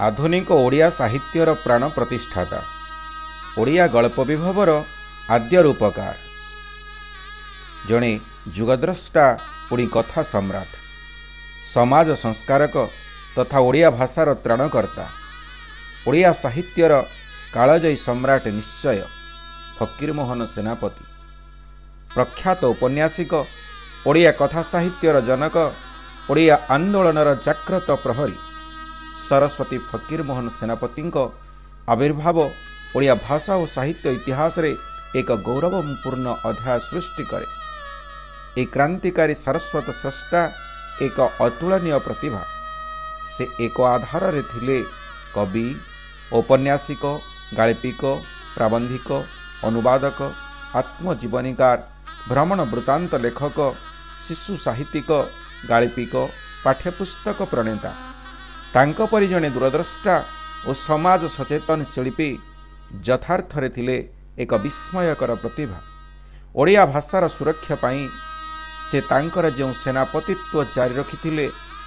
आधुनिक ओडिया साहित्यर प्राण प्रतिष्ठाता ओडिया गल्प विभवर आद्य रूपकार जड़े जुगद्रष्टा पुणी कथा सम्राट समाज संस्कारक तथा ओडिया भाषार त्राणकर्ता ओडिया साहित्यर कालजयी सम्राट निश्चय फकीरमोहन सेनापति प्रख्यात उपन्यासिक ओडिया कथा साहित्यर जनक ओडिया आंदोलनर जाग्रत प्रहरी सरस्वती फकीरमोहन सेनापति आविर्भाव ओडिया भाषा और साहित्य इतिहास रे एक गौरवपूर्ण अध्याय सृष्टि करे। ए क्रांतिकारी सारस्वत स्रष्टा एक अतुलनीय प्रतिभा। से एक आधार रे थिले कवि, औपन्यासिक, गाल्पिक, प्राबंधिक, अनुवादक, आत्मजीवनीकार, भ्रमण वृत्तांत लेखक, शिशु साहित्यिक, गाल्पिक, पाठ्यपुस्तक प्रणेता। तांको परि जणे दूरद्रष्टा और समाज सचेतन शिल्पी यथार्थरे थिले एक विस्मयकर प्रतिभा। ओडिया भाषार सुरक्षा पाई से तांकर जो सेनापतित्व जारी रखिथिले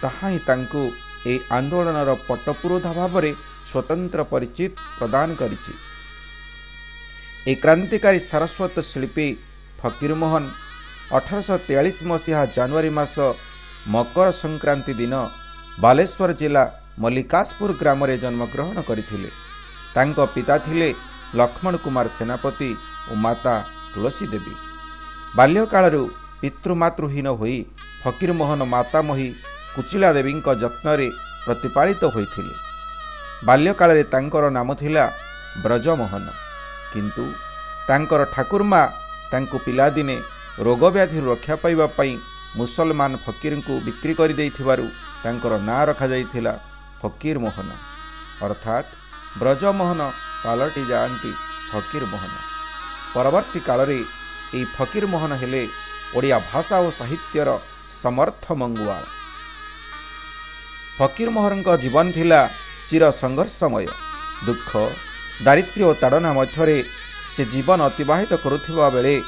ताहा ही तांकु ए आंदोलनर पटपुरोधा भावरे स्वतंत्र परिचित प्रदान करिछि। ए क्रांतिकारी सारस्वत शिल्पी फकीरमोहन 1843 मसीहा जनवरी मास मकर संक्रांति दिन बालेश्वर जिला मल्लिकासपुर ग्राम रे जन्मग्रहण करथिले। तांको पिता थिले लक्ष्मण कुमार सेनापति और माता तुलसी देवी। बाल्यकालरू पितृमातृहीन होई फकीरमोहन मातामही कुचिला देवी जत्न रे प्रतिपालित होइथिले। बाल्यकाल रे तांकर नाम थिला ब्रजमोहन, किंतु तांकर ठाकुरमा तांको पिलादिने रोगव्याधि रक्षा पाइबा पई मुसलमान फकीर को बिक्री कर देइथिबारु तांकर ना रखा जाइथिला फकीरमोहन, अर्थात ब्रजमोहन पालटी जाती फकीरमोहन। परवर्ती काल रे ए फकीरमोहन हेले ओडिया भाषा और साहित्यर समर्थ मंगुआल। फकीरमोहन का जीवन थिला चिर संघर्षमय। दुख, दारिद्र्य और ताड़ना मध्यरे से जीवन अतिबाहित करुथिबा बेले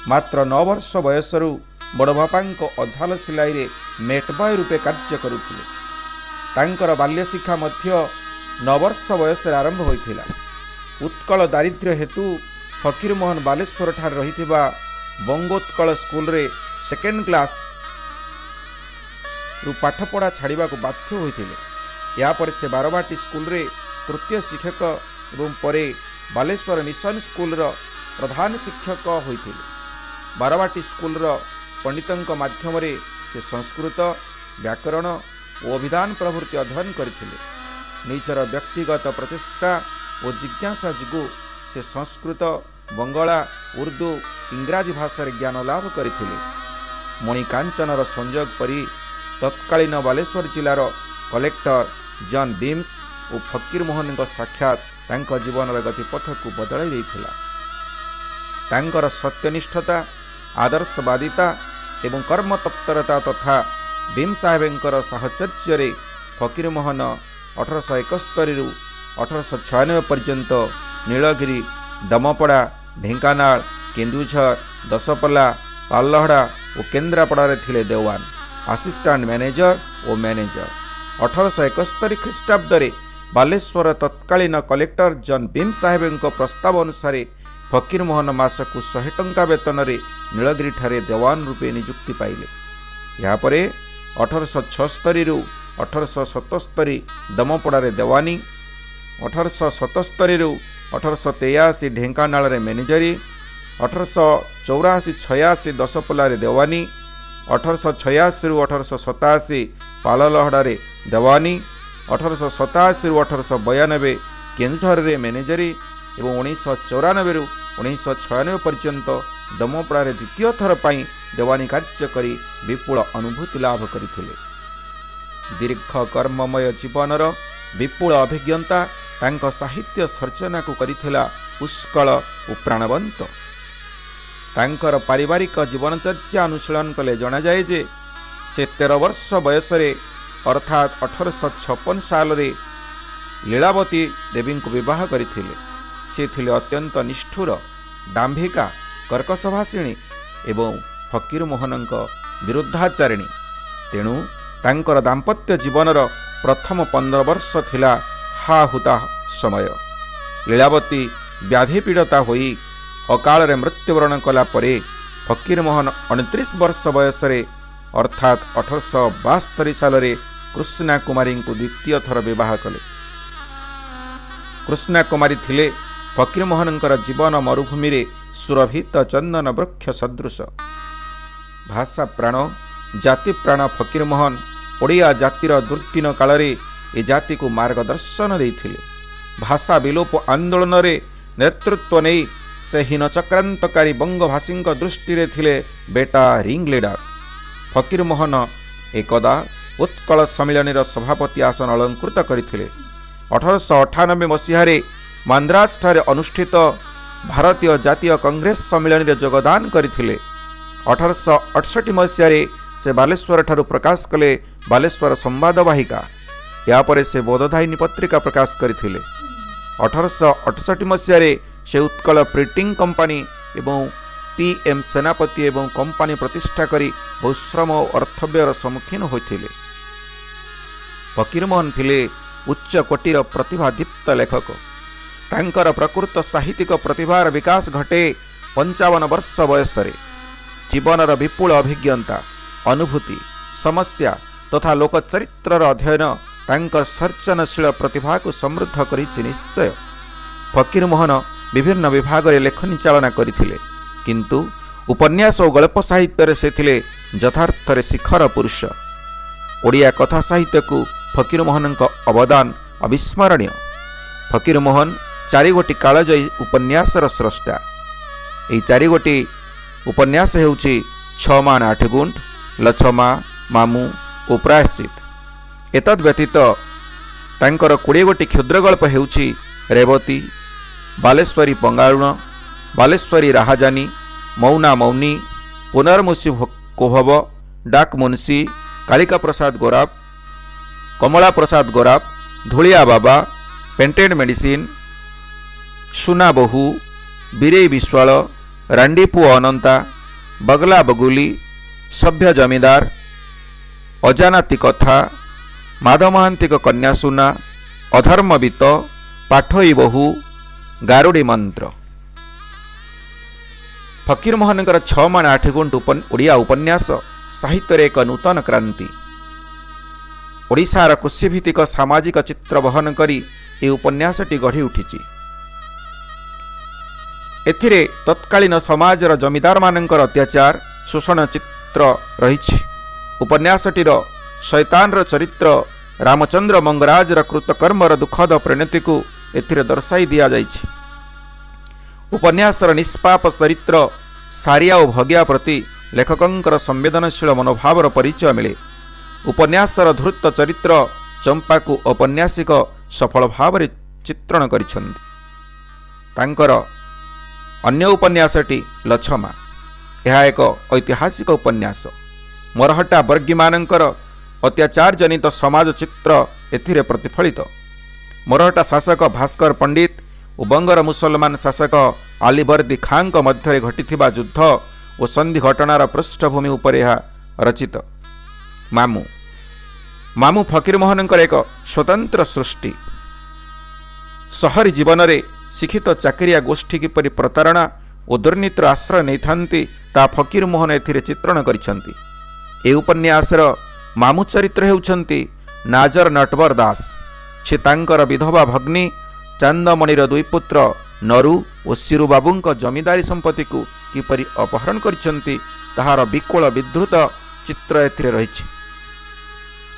मात्र 9 वर्ष बयसरू बड़ बापा अझाल सिलाई रे मेटबॉय रूपे कार्य करुथिले। तांकर बाल्य शिक्षा मध्य 9 वर्ष बयस आरंभ होइथिला। उत्कल दारिद्र्य हेतु फकीरमोहन बालेश्वर ठार रहिथिबा बंगोत्कल स्कूल रे सेकेंड क्लास रु पाठपढ़ा छाड़िबा को बाध्य होइथिले। या पर से बारवाटी स्कूल रे तृतीय शिक्षक एवं परे बालेश्वर मिशन स्कूल रो प्रधान शिक्षक होइथिले। बारवाटी स्कूल रो पंडितों माध्यम रे से संस्कृत, व्याकरण और अभिधान प्रभृति अध्ययन करथिले। निजर व्यक्तिगत प्रचेष्टा और जिज्ञासा जोगु से संस्कृत, बंगला, उर्दू, इंग्राजी भाषा रे ज्ञान लाभ करथिले। मणिकांचनर संयोग परी तत्कालीन बालेश्वर जिलार कलेक्टर जॉन बीम्स और फकीरमोहन साक्षात तांको जीवन गतिपथ को बदलाई देइथिला। तांकर सत्यनिष्ठता, आदर्शवादिता एवं कर्म तत्परता तथा भीम साहेबंकर साहचर्य फकीरमोहन 1871 रु 1896 पर्यंत नीलगिरी, दमपड़ा, ढेंकानाल, केन्दुझर, दशपल्ला, पालहड़ा और केन्द्रापड़ा रे थिले देवान, असिस्टेंट मैनेजर और मैनेजर। 1871 ख्रीष्टाब्द रे बालेश्वर तत्कालीन कलेक्टर जॉन भीम साहेब प्रस्ताव अनुसार फकीरमोहन मासकु 100 टंका वेतन रे नीलगिरी ठारे देवान रूपे नियुक्ति पाइले। यापर 1876 रु 1877 दमपड़ा रे देवानी, 1877 रु 1883 ढेंकानाल रे मैनेजरी, 1884-86 दशपल्ला रे देवानी, 1886 रु 1887 पाललहड़ा रे देवानी, 1887 रु 1892 केन्दुझर रे मैनेजरी एवं 1994 रु 1996 पर्यंत दमपड़ा रे द्वितीय थर पाई देवानी कार्य करी विपुल अनुभूति लाभ करथिले। दीर्घ कर्ममय जीवनर विपुल अभिज्ञता तांको साहित्य सर्जना को करिथिला पुष्कल और प्राणवंत। तांकर पारिवारिक जीवनचर्या अनुशीलन कले जना जाए जे से 13 वर्ष बयस रे अर्थात 1856 साल रे लीलावती देवी को विवाह करथिले। से थिले अत्यंत निष्ठुर, दाम्भिका, कर्कशभाषिणी एवं फकीरमोहन विरुद्धाचारिणी। तेणु तांकर दाम्पत्य जीवनर प्रथम 15 वर्ष थिला ଅର୍ଥାହୁତା ସମୟ। ଲୀଳାବତୀ ବ୍ୟାଧିପୀଡ଼ିତା ହୋଇ ଅକାଳରେ ମୃତ୍ୟୁବରଣ କଲା ପରେ ଫକୀରମୋହନ 29 ବର୍ଷ ବୟସରେ ଅର୍ଥାତ୍ 1872 ସାଲରେ କୃଷ୍ଣା କୁମାରୀଙ୍କୁ ଦ୍ୱିତୀୟ ଥର ବିବାହ କଲେ। କୃଷ୍ଣା କୁମାରୀ ଥିଲେ ଫକୀରମୋହନଙ୍କର ଜୀବନ ମରୁଭୂମିରେ ସୁରଭିତ ଚନ୍ଦନ ବୃକ୍ଷ ସଦୃଶ। ଭାଷା ପ୍ରାଣ ଜାତି ପ୍ରାଣ ଫକୀରମୋହନ ଓଡ଼ିଆ ଜାତିର ଦୁର୍ଦ୍ଦିନ କାଳରେ ଏ ଜାତିକୁ ମାର୍ଗଦର୍ଶନ ଦେଇଥିଲେ। ଭାଷା ବିଲୋପ ଆନ୍ଦୋଳନରେ ନେତୃତ୍ୱ ନେଇ ସେ ହୀନ ଚକ୍ରାନ୍ତକାରୀ ବଙ୍ଗଭାଷୀଙ୍କ ଦୃଷ୍ଟିରେ ଥିଲେ ବେଟା ରିଙ୍ଗ ଲିଡର। ଫକୀରମୋହନ ଏକଦା ଉତ୍କଳ ସମ୍ମିଳନୀର ସଭାପତି ଆସନ ଅଳଙ୍କୃତ କରିଥିଲେ। 1898 ମସିହାରେ ମାନ୍ଦ୍ରାଜଠାରେ ଅନୁଷ୍ଠିତ ଭାରତୀୟ ଜାତୀୟ କଂଗ୍ରେସ ସମ୍ମିଳନୀରେ ଯୋଗଦାନ କରିଥିଲେ। 1868 ମସିହାରେ ସେ ବାଲେଶ୍ୱରଠାରୁ ପ୍ରକାଶ କଲେ ବାଲେଶ୍ୱର ସମ୍ବାଦବାହିକା। ଏହାପରେ ସେ ବୋଧଦାୟିନୀ ପତ୍ରିକା ପ୍ରକାଶ କରିଥିଲେ। 1868 ମସିହାରେ ସେ ଉତ୍କଳ ପ୍ରିଣ୍ଟିଂ କମ୍ପାନୀ ଏବଂ PM ସେନାପତି ଏବଂ କମ୍ପାନୀ ପ୍ରତିଷ୍ଠା କରି ବହୁ ଶ୍ରମ ଓ ଅର୍ଥବ୍ୟୟର ସମ୍ମୁଖୀନ ହୋଇଥିଲେ। ଫକୀରମୋହନ ଥିଲେ ଉଚ୍ଚ କୋଟିର ପ୍ରତିଭାଦୀପ୍ତ ଲେଖକ। ତାଙ୍କର ପ୍ରକୃତ ସାହିତ୍ୟିକ ପ୍ରତିଭାର ବିକାଶ ଘଟେ 55 ବର୍ଷ ବୟସରେ। ଜୀବନର ବିପୁଳ ଅଭିଜ୍ଞତା, ଅନୁଭୂତି, ସମସ୍ୟା ତଥା ଲୋକଚରିତ୍ରର ଅଧ୍ୟୟନ ତାଙ୍କର ସର୍ଜନଶୀଳ ପ୍ରତିଭାକୁ ସମୃଦ୍ଧ କରିଛି ନିଶ୍ଚୟ। ଫକୀରମୋହନ ବିଭିନ୍ନ ବିଭାଗରେ ଲେଖନୀ ଚାଳନା କରିଥିଲେ, କିନ୍ତୁ ଉପନ୍ୟାସ ଓ ଗଳ୍ପ ସାହିତ୍ୟରେ ସେ ଥିଲେ ଯଥାର୍ଥରେ ଶିଖର ପୁରୁଷ। ଓଡ଼ିଆ କଥା ସାହିତ୍ୟକୁ ଫକୀରମୋହନଙ୍କ ଅବଦାନ ଅବିସ୍ମରଣୀୟ। ଫକୀରମୋହନ 4 ଗୋଟି କାଳଜୟୀ ଉପନ୍ୟାସର ସ୍ରଷ୍ଟା। ଏହି 4 ଗୋଟି ଉପନ୍ୟାସ ହେଉଛି 6 ମାଣ 8 ଗୁଣ୍ଠ, ଲଛମା, ମାମୁଁ ଓ ପ୍ରାୟଶ୍ଚିତ। ଏତଦ୍ ବ୍ୟତୀତ ତାଙ୍କର 20 ଗୋଟି କ୍ଷୁଦ୍ର ଗଳ୍ପ ହେଉଛି ରେବତୀ, ବାଲେଶ୍ୱରୀ ପଙ୍ଗାରୁଣ, ବାଲେଶ୍ୱରୀ ରାହାଜାନୀ, ମୌନା ମୌନୀ, ପୁନର୍ମୁଷି କୋଭବ, ଡାକ ମୁନ୍ସି, କାଳିକା ପ୍ରସାଦ ଗୋରାପ, କମଳା ପ୍ରସାଦ ଗୋରାପ, ଧୂଳିଆ ବାବା, ପେଣ୍ଟେଡ୍ ମେଡିସିନ, ସୁନା ବୋହୂ, ବୀରେଇ ବିଶ୍ୱାଳ, ରାଣ୍ଡିପୁଅ ଅନନ୍ତା, ବଗଲା ବଗୁଲି, ସଭ୍ୟ ଜମିଦାର, ଅଜାନାତି କଥା, ମାଧ ମହାନ୍ତିଙ୍କ କନ୍ୟା ସୁନା, ଅଧର୍ମବିତ, ପାଠୋଇ ବୋହୂ, ଗାରୁଡ଼ି ମନ୍ତ୍ର। ଫକୀରମୋହନଙ୍କର 6 ମାଣ 8 ଗୁଣ୍ଠ ଓଡ଼ିଆ ଉପନ୍ୟାସ ସାହିତ୍ୟରେ ଏକ ନୂତନ କ୍ରାନ୍ତି। ଓଡ଼ିଶାର କୃଷିଭିତ୍ତିକ ସାମାଜିକ ଚିତ୍ର ବହନ କରି ଏହି ଉପନ୍ୟାସଟି ଗଢ଼ି ଉଠିଛି। ଏଥିରେ ତତ୍କାଳୀନ ସମାଜର ଜମିଦାରମାନଙ୍କର ଅତ୍ୟାଚାର, ଶୋଷଣ ଚିତ୍ର ରହିଛି। ଉପନ୍ୟାସଟିର ଶୈତାନର ଚରିତ୍ର ରାମଚନ୍ଦ୍ର ମଙ୍ଗରାଜର କୃତକର୍ମର ଦୁଃଖଦ ପରିଣତିକୁ ଏଥିରେ ଦର୍ଶାଇ ଦିଆଯାଇଛି। ଉପନ୍ୟାସର ନିଷ୍ପାପ ଚରିତ୍ର ସାରିଆ ଓ ଭଗିଆ ପ୍ରତି ଲେଖକଙ୍କର ସମ୍ବେଦନଶୀଳ ମନୋଭାବର ପରିଚୟ ମିଳେ। ଉପନ୍ୟାସର ଧୂର୍ତ୍ତ ଚରିତ୍ର ଚମ୍ପାକୁ ଔପନ୍ୟାସିକ ସଫଳ ଭାବରେ ଚିତ୍ରଣ କରିଛନ୍ତି। ତାଙ୍କର ଅନ୍ୟ ଉପନ୍ୟାସଟି ଲଛମା। ଏହା ଏକ ଐତିହାସିକ ଉପନ୍ୟାସ। ମରହଟ୍ଟା ବର୍ଗୀମାନଙ୍କର ଅତ୍ୟାଚାର ଜନିତ ସମାଜ ଚିତ୍ର ଏଥିରେ ପ୍ରତିଫଳିତ। ମରହଟ୍ଟା ଶାସକ ଭାସ୍କର ପଣ୍ଡିତ ଓ ବଙ୍ଗର ମୁସଲମାନ ଶାସକ ଆଲିବର୍ଦୀ ଖାଁଙ୍କ ମଧ୍ୟରେ ଘଟିଥିବା ଯୁଦ୍ଧ ଓ ସନ୍ଧି ଘଟଣାର ପୃଷ୍ଠଭୂମି ଉପରେ ଏହା ରଚିତ। ମାମୁଁ ମାମୁଁ ଫକୀରମୋହନଙ୍କର ଏକ ସ୍ୱତନ୍ତ୍ର ସୃଷ୍ଟି। ସହରୀ ଜୀବନରେ ଶିକ୍ଷିତ ଚାକିରିଆ ଗୋଷ୍ଠୀ କିପରି ପ୍ରତାରଣା ଓ ଦୁର୍ନୀତିର ଆଶ୍ରୟ ନେଇଥାନ୍ତି ତାହା ଫକୀରମୋହନ ଏଥିରେ ଚିତ୍ରଣ କରିଛନ୍ତି। ଏହି ଉପନ୍ୟାସର ମାମୁଁ ଚରିତ୍ର ହେଉଛନ୍ତି ନାଜର ନଟବର ଦାସ। ସେ ତାଙ୍କର ବିଧବା ଭଗ୍ନୀ ଚାନ୍ଦମଣିର 2 ପୁତ୍ର ନରୁ ଓ ଶିରୁ ବାବୁଙ୍କ ଜମିଦାରୀ ସମ୍ପତ୍ତିକୁ କିପରି ଅପହରଣ କରିଛନ୍ତି ତାହାର ବିକଳ ବିଦ୍ରୁତ ଚିତ୍ର ଏଥିରେ ରହିଛି।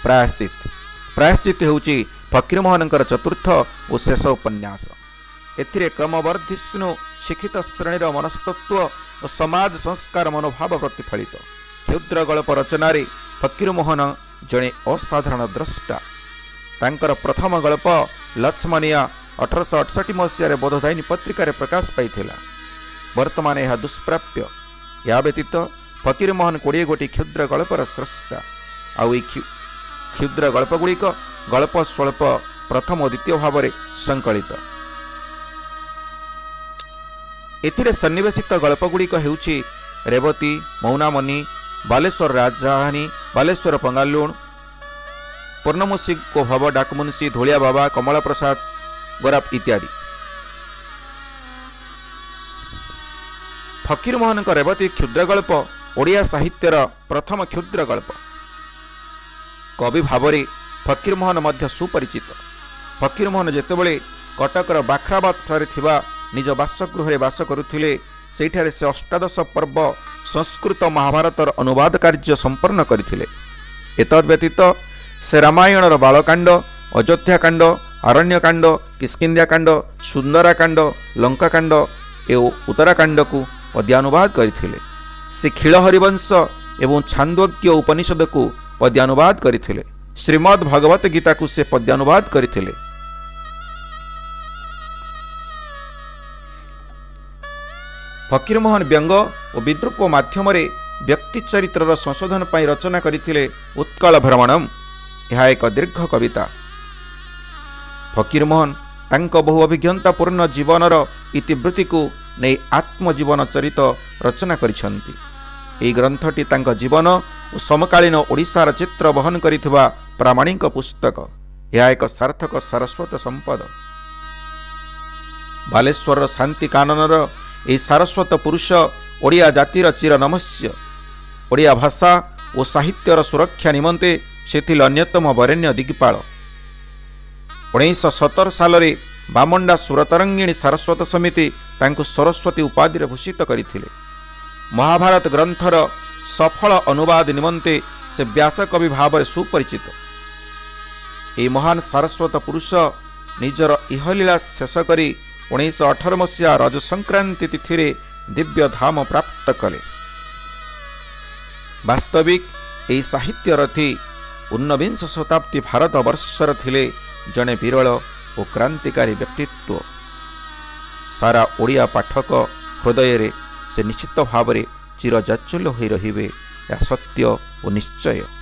ପ୍ରାୟଶ୍ଚିତ ହେଉଛି ଫକୀରମୋହନଙ୍କର ଚତୁର୍ଥ ଓ ଶେଷ ଉପନ୍ୟାସ। ଏଥିରେ କ୍ରମବର୍ଦ୍ଧିଷ୍ଣୁ ଶିକ୍ଷିତ ଶ୍ରେଣୀର ମନସ୍ତତ୍ୱ ଓ ସମାଜ ସଂସ୍କାର ମନୋଭାବ ପ୍ରତିଫଳିତ। କ୍ଷୁଦ୍ର ଗଳ୍ପ ରଚନାରେ ଫକୀରମୋହନ ଜଣେ ଅସାଧାରଣ ଦ୍ରଷ୍ଟା। ତାଙ୍କର ପ୍ରଥମ ଗଳ୍ପ ଲକ୍ଷ୍ମଣିଆ 1868 ମସିହାରେ ବୋଧଦାୟିନୀ ପତ୍ରିକାରେ ପ୍ରକାଶ ପାଇଥିଲା। ବର୍ତ୍ତମାନ ଏହା ଦୁଷ୍ପ୍ରାପ୍ୟ। ଏହା ବ୍ୟତୀତ ଫକୀରମୋହନ 20 ଗୋଟି କ୍ଷୁଦ୍ର ଗଳ୍ପର ସ୍ରଷ୍ଟା। ଆଉ ଏହି କ୍ଷୁଦ୍ର ଗଳ୍ପଗୁଡ଼ିକ ଗଳ୍ପ ସ୍ୱଳ୍ପ ପ୍ରଥମ ଓ ଦ୍ୱିତୀୟ ଭାବରେ ସଂକଳିତ। ଏଥିରେ ସନ୍ନିବେଶିତ ଗଳ୍ପଗୁଡ଼ିକ ହେଉଛି ରେବତୀ, ମୌନାମନି, ବାଲେଶ୍ୱର ରାଜଧାନୀ, ବାଲେଶ୍ୱର ପଙ୍ଗାଲୁଣ, ପୂର୍ଣ୍ଣମୁଷି ଓ ଭବ ଡାକମୁନସି ଧୂଳିଆ ବାବା କମଳ ପ୍ରସାଦ ଗୋରାପ ଇତ୍ୟାଦି। ଫକୀରମୋହନଙ୍କ ରେବତୀ କ୍ଷୁଦ୍ର ଗଳ୍ପ ଓଡ଼ିଆ ସାହିତ୍ୟର ପ୍ରଥମ କ୍ଷୁଦ୍ର ଗଳ୍ପ। କବି ଭାବରେ ଫକୀରମୋହନ ମଧ୍ୟ ସୁପରିଚିତ। ଫକୀରମୋହନ ଯେତେବେଳେ କଟକର ବାଖ୍ରାବାଦଠାରେ ଥିବା ନିଜ ବାସଗୃହରେ ବାସ କରୁଥିଲେ, ସେହିଠାରେ ସେ ଅଷ୍ଟାଦଶ ପର୍ବ ସଂସ୍କୃତ ମହାଭାରତର ଅନୁବାଦ କାର୍ଯ୍ୟ ସମ୍ପନ୍ନ କରିଥିଲେ। ଏତଦ୍‌ବ୍ୟତୀତ ସେ ରାମାୟଣର ବାଳକାଣ୍ଡ, ଅଯୋଧ୍ୟାକାଣ୍ଡ, ଆରଣ୍ୟକାଣ୍ଡ, କିଷ୍କିନ୍ଧ୍ୟାକାଣ୍ଡ, ସୁନ୍ଦରାକାଣ୍ଡ, ଲଙ୍କାକାଣ୍ଡ ଓ ଉତ୍ତରାକାଣ୍ଡକୁ ପଦ୍ୟାନୁବାଦ କରିଥିଲେ। ସେ କ୍ଷୀଳ ହରିବଂଶ ଏବଂ ଛାନ୍ଦୋଗ୍ୟ ଉପନିଷଦକୁ ପଦ୍ୟାନୁବାଦ କରିଥିଲେ। ଶ୍ରୀମଦ୍ ଭଗବତ ଗୀତାକୁ ସେ ପଦ୍ୟାନୁବାଦ କରିଥିଲେ। ଫକୀରମୋହନ ବ୍ୟଙ୍ଗ ଓ ବିଦ୍ରୂପ ମାଧ୍ୟମରେ ବ୍ୟକ୍ତି ଚରିତ୍ରର ସଂଶୋଧନ ପାଇଁ ରଚନା କରିଥିଲେ ଉତ୍କଳ ଭ୍ରମଣମ୍। ଏହା ଏକ ଦୀର୍ଘ କବିତା। ଫକୀରମୋହନ ତାଙ୍କ ବହୁ ଅଭିଜ୍ଞତାପୂର୍ଣ୍ଣ ଜୀବନର ଇତିବୃତ୍ତିକୁ ନେଇ ଆତ୍ମଜୀବନ ଚରିତ ରଚନା କରିଛନ୍ତି। ଏହି ଗ୍ରନ୍ଥଟି ତାଙ୍କ ଜୀବନ ଓ ସମକାଳୀନ ଓଡ଼ିଶାର ଚିତ୍ର ବହନ କରିଥିବା ପ୍ରାମାଣିକ ପୁସ୍ତକ। ଏହା ଏକ ସାର୍ଥକ ସାରସ୍ୱତ ସମ୍ପଦ। ବାଲେଶ୍ୱରର ଶାନ୍ତି କାନନର ଏହି ସାରସ୍ୱତ ପୁରୁଷ ଓଡ଼ିଆ ଜାତିର ଚିର ନମସ୍ୟ। ଓଡ଼ିଆ ଭାଷା ଓ ସାହିତ୍ୟର ସୁରକ୍ଷା ନିମନ୍ତେ ସେ ଥିଲେ ଅନ୍ୟତମ ବରେଣ୍ୟ ଦିଗପାଳ। 1917 ସାଲରେ ବାମଣ୍ଡା ସୁରତରଙ୍ଗିଣୀ ସାରସ୍ୱତ ସମିତି ତାଙ୍କୁ ସରସ୍ୱତୀ ଉପାଧିରେ ଭୂଷିତ କରିଥିଲେ। ମହାଭାରତ ଗ୍ରନ୍ଥର ସଫଳ ଅନୁବାଦ ନିମନ୍ତେ ସେ ବ୍ୟାସକବି ଭାବରେ ସୁପରିଚିତ। ଏହି ମହାନ ସାରସ୍ୱତ ପୁରୁଷ ନିଜର ଇହଲୀଳା ଶେଷ କରି 1918 ମସିହା ରଜ ସଂକ୍ରାନ୍ତି ତିଥିରେ ଦିବ୍ୟ ଧାମ ପ୍ରାପ୍ତ କଲେ। ବାସ୍ତବିକ ଏହି ସାହିତ୍ୟରଥୀ ଊନବିଂଶ ଶତାବ୍ଦୀ ଭାରତବର୍ଷର ଥିଲେ ଜଣେ ବିରଳ ଓ କ୍ରାନ୍ତିକାରୀ ବ୍ୟକ୍ତିତ୍ୱ। ସାରା ଓଡ଼ିଆ ପାଠକ ହୃଦୟରେ ସେ ନିଶ୍ଚିତ ଭାବରେ ଚିରଜାଚୁଲ୍ୟ ହୋଇ ରହିବେ, ଏହା ସତ୍ୟ ଓ ନିଶ୍ଚୟ।